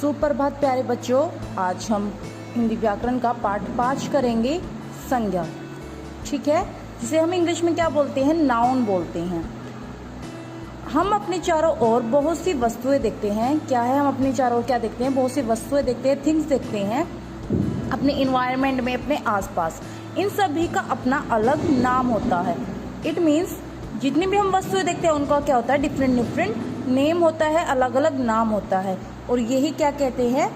सुप्रभात प्यारे बच्चों, आज हम हिंदी व्याकरण का पाठ 5 करेंगे, संज्ञा। ठीक है, जिसे हम इंग्लिश में क्या बोलते हैं, नाउन बोलते हैं। हम अपने चारों ओर बहुत सी वस्तुएं देखते हैं। क्या है, हम अपने चारों ओर क्या देखते हैं, बहुत सी वस्तुएं देखते हैं, थिंग्स देखते हैं अपने इन्वायरमेंट में, अपने आसपास। इन सभी का अपना अलग नाम होता है। इट मीन्स जितनी भी हम वस्तुएं देखते हैं उनका क्या होता है, डिफरेंट डिफरेंट नेम होता है, अलग अलग नाम होता है। और यही क्या कहते हैं,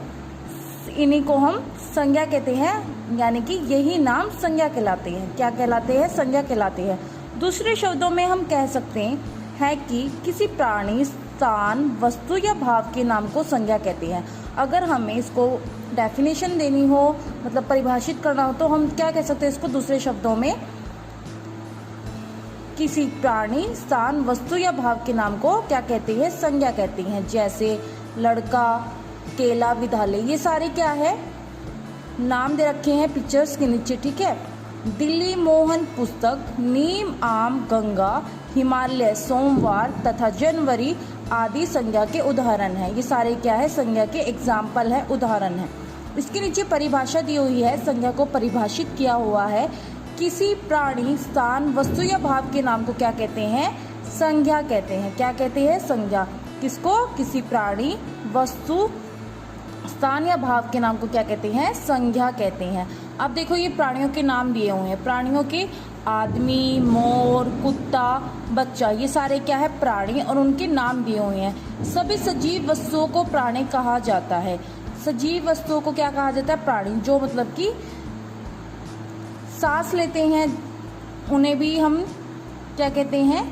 इन्हीं को हम संज्ञा कहते हैं, यानी कि यही नाम संज्ञा कहलाते हैं। क्या कहलाते हैं, संज्ञा कहलाते हैं। दूसरे शब्दों में हम कह सकते हैं कि किसी प्राणी, स्थान, वस्तु या भाव के नाम को संज्ञा कहते हैं। अगर हमें इसको डेफिनेशन देनी हो, मतलब परिभाषित करना हो, तो हम क्या कह सकते हैं इसको दूसरे शब्दों में, किसी प्राणी, स्थान, वस्तु या भाव के नाम को क्या कहते हैं, संज्ञा कहते हैं। जैसे लड़का, केला, विद्यालय, ये सारे क्या है, नाम दे रखे हैं पिक्चर्स के नीचे। ठीक है, दिल्ली, मोहन, पुस्तक, नीम, आम, गंगा, हिमालय, सोमवार तथा जनवरी आदि संज्ञा के उदाहरण हैं। ये सारे क्या है, संज्ञा के एग्जाम्पल है, उदाहरण है। इसके नीचे परिभाषा दी हुई है, संज्ञा को परिभाषित किया हुआ है। किसी प्राणी, स्थान, वस्तु या भाव के नाम को क्या कहते हैं, संज्ञा कहते हैं। क्या कहते हैं, संज्ञा। किसको, किसी प्राणी, वस्तु, स्थान या भाव के नाम को क्या कहते हैं, संज्ञा कहते हैं। अब देखो, ये प्राणियों के नाम दिए हुए हैं। प्राणियों के आदमी, मोर, कुत्ता, बच्चा, ये सारे क्या है, प्राणी, और उनके नाम दिए हुए हैं। सभी सजीव वस्तुओं को प्राणी कहा जाता है। सजीव वस्तुओं को क्या कहा जाता है, प्राणी। जो मतलब कि सांस लेते हैं, उन्हें भी हम क्या कहते हैं,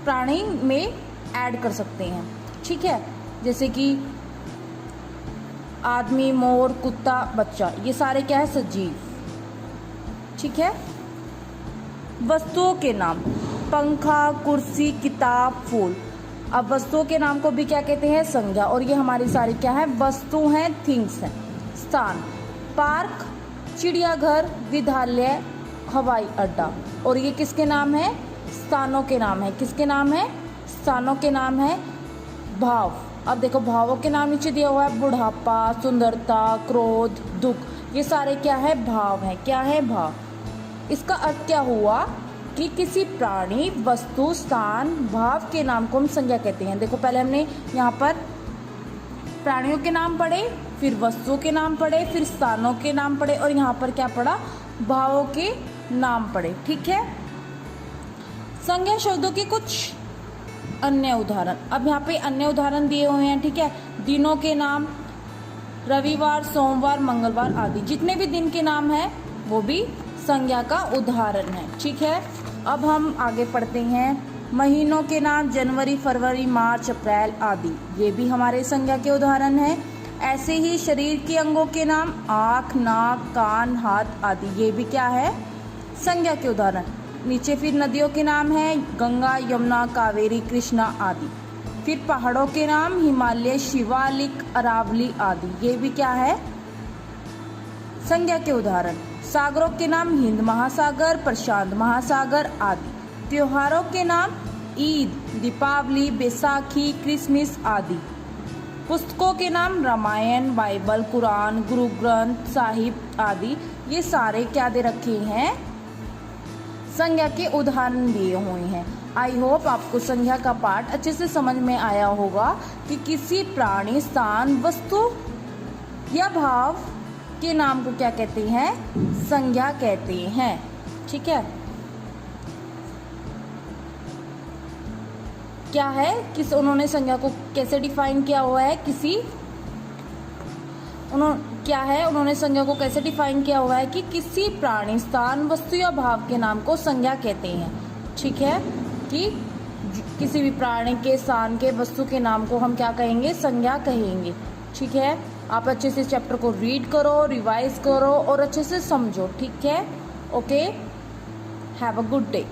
प्राणी में ऐड कर सकते हैं। ठीक है, जैसे कि आदमी, मोर, कुत्ता, बच्चा, ये सारे क्या है, सजीव। ठीक है, वस्तुओं के नाम, पंखा, कुर्सी, किताब, फूल। अब वस्तुओं के नाम को भी क्या कहते हैं, संज्ञा। और ये हमारी सारी क्या है, वस्तु हैं, थिंग्स हैं। स्थान, पार्क, चिड़ियाघर, विद्यालय, हवाई अड्डा। और ये किसके नाम है, स्थानों के नाम है। किसके नाम है, स्थानों के नाम है। भाव, अब देखो भावों के नाम नीचे दिया हुआ है, बुढ़ापा, सुंदरता, क्रोध, दुख, ये सारे क्या है, भाव हैं। क्या है, भाव। इसका अर्थ क्या हुआ कि किसी प्राणी, वस्तु, स्थान, भाव के नाम को हम संज्ञा कहते हैं। देखो, पहले हमने यहाँ पर प्राणियों के नाम पढ़े, फिर वस्तुओं के नाम पढ़े, फिर स्थानों के नाम पढ़े, और यहाँ पर क्या पढ़ा, भावों के नाम पढ़े। ठीक है, संज्ञा शब्दों के कुछ अन्य उदाहरण। अब यहाँ पे अन्य उदाहरण दिए हुए हैं। ठीक है, दिनों के नाम, रविवार, सोमवार, मंगलवार आदि, जितने भी दिन के नाम हैं वो भी संज्ञा का उदाहरण है। ठीक है, अब हम आगे पढ़ते हैं। महीनों के नाम, जनवरी, फरवरी, मार्च, अप्रैल आदि, ये भी हमारे संज्ञा के उदाहरण हैं। ऐसे ही शरीर के अंगों के नाम, आँख, नाक, कान, हाथ आदि, ये भी क्या है, संज्ञा के उदाहरण। नीचे फिर नदियों के नाम है, गंगा, यमुना, कावेरी, कृष्णा आदि। फिर पहाड़ों के नाम, हिमालय, शिवालिक, अरावली आदि, ये भी क्या है, संज्ञा के उदाहरण। सागरों के नाम, हिंद महासागर, प्रशांत महासागर आदि। त्योहारों के नाम, ईद, दीपावली, बैसाखी, क्रिसमस आदि। पुस्तकों के नाम, रामायण, बाइबल, कुरान, गुरु ग्रंथ साहिब आदि, ये सारे क्या दे रखे हैं, संज्ञा के उदाहरण दिए हुए हैं। आई होप आपको संज्ञा का पाठ अच्छे से समझ में आया होगा कि किसी प्राणी, स्थान, वस्तु या भाव के नाम को क्या कहते हैं, संज्ञा कहते हैं। ठीक है, क्या है, किस उन्होंने संज्ञा को कैसे डिफाइन किया हुआ है, उन्होंने संज्ञा को कैसे डिफाइन किया हुआ है कि किसी प्राणी, स्थान, वस्तु या भाव के नाम को संज्ञा कहते हैं। ठीक है, कि किसी भी प्राणी के, स्थान के, वस्तु के नाम को हम क्या कहेंगे, संज्ञा कहेंगे। ठीक है, आप अच्छे से चैप्टर को रीड करो, रिवाइज करो और अच्छे से समझो। ठीक है, okay, have a good day.